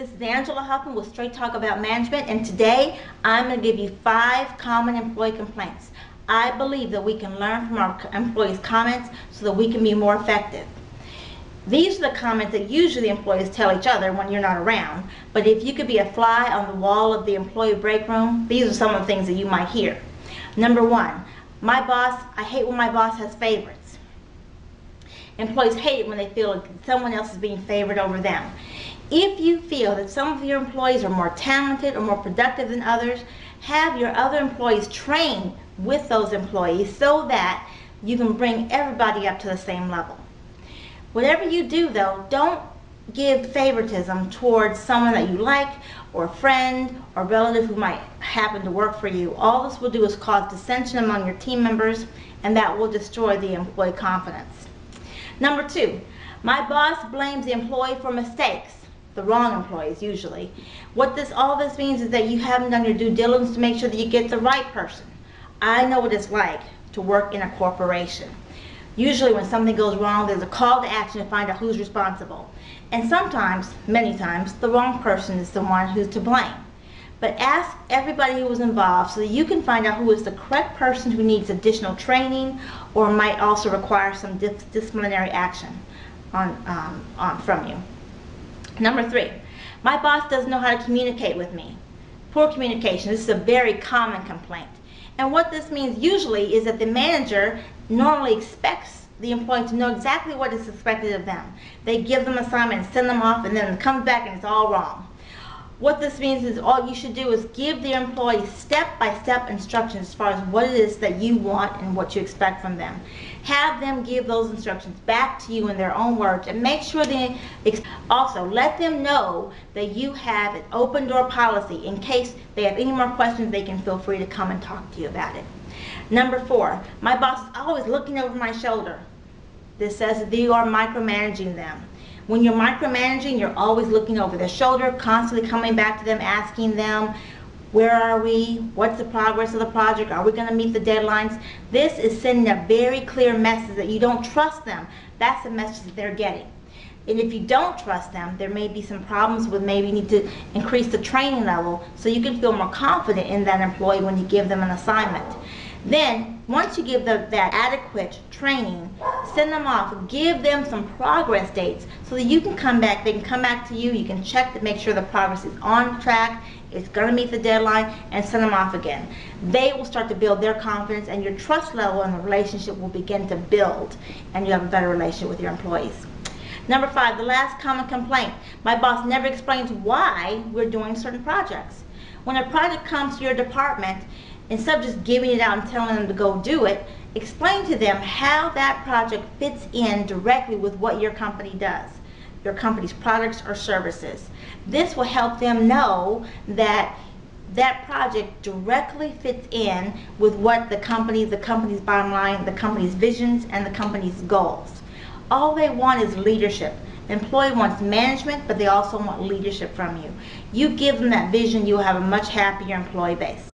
This is Angela Huffmon with Straight Talk About Management, and today I'm going to give you 5 common employee complaints. I believe that we can learn from our employees' comments so that we can be more effective. These are the comments that usually employees tell each other when you're not around, but if you could be a fly on the wall of the employee break room, these are some of the things that you might hear. Number 1, I hate when my boss has favorites. Employees hate it when they feel like someone else is being favored over them. If you feel that some of your employees are more talented or more productive than others, have your other employees train with those employees so that you can bring everybody up to the same level. Whatever you do though, don't give favoritism towards someone that you like or a friend or relative who might happen to work for you. All this will do is cause dissension among your team members, and that will destroy the employee confidence. Number 2, my boss blames the employee for mistakes. The wrong employees usually. All this means is that you haven't done your due diligence to make sure that you get the right person. I know what it's like to work in a corporation. Usually when something goes wrong, there's a call to action to find out who's responsible. And sometimes, many times, the wrong person is the one who's to blame. But ask everybody who was involved so that you can find out who is the correct person who needs additional training or might also require some disciplinary action from you. Number 3, my boss doesn't know how to communicate with me. Poor communication. This is a very common complaint. And what this means usually is that the manager normally expects the employee to know exactly what is expected of them. They give them assignments, send them off, and then it comes back and it's all wrong. What this means is all you should do is give the employee step-by-step instructions as far as what it is that you want and what you expect from them. Have them give those instructions back to you in their own words, and make sure also let them know that you have an open door policy. In case they have any more questions, they can feel free to come and talk to you about it. Number 4, my boss is always looking over my shoulder. This says that you are micromanaging them. When you're micromanaging, you're always looking over their shoulder, constantly coming back to them, asking them, where are we? What's the progress of the project? Are we going to meet the deadlines? This is sending a very clear message that you don't trust them. That's the message that they're getting. And if you don't trust them, there may be some problems with maybe you need to increase the training level so you can feel more confident in that employee when you give them an assignment. Then, once you give them that adequate training, send them off, give them some progress dates so that you can come back, they can come back to you, you can check to make sure the progress is on track, it's going to meet the deadline, and send them off again. They will start to build their confidence, and your trust level in the relationship will begin to build, and you have a better relationship with your employees. Number 5, the last common complaint. My boss never explains why we're doing certain projects. When a project comes to your department, instead of just giving it out and telling them to go do it, explain to them how that project fits in directly with what your company does, your company's products or services. This will help them know that that project directly fits in with what the company's bottom line, the company's visions, and the company's goals. All they want is leadership. The employee wants management, but they also want leadership from you. You give them that vision, you'll have a much happier employee base.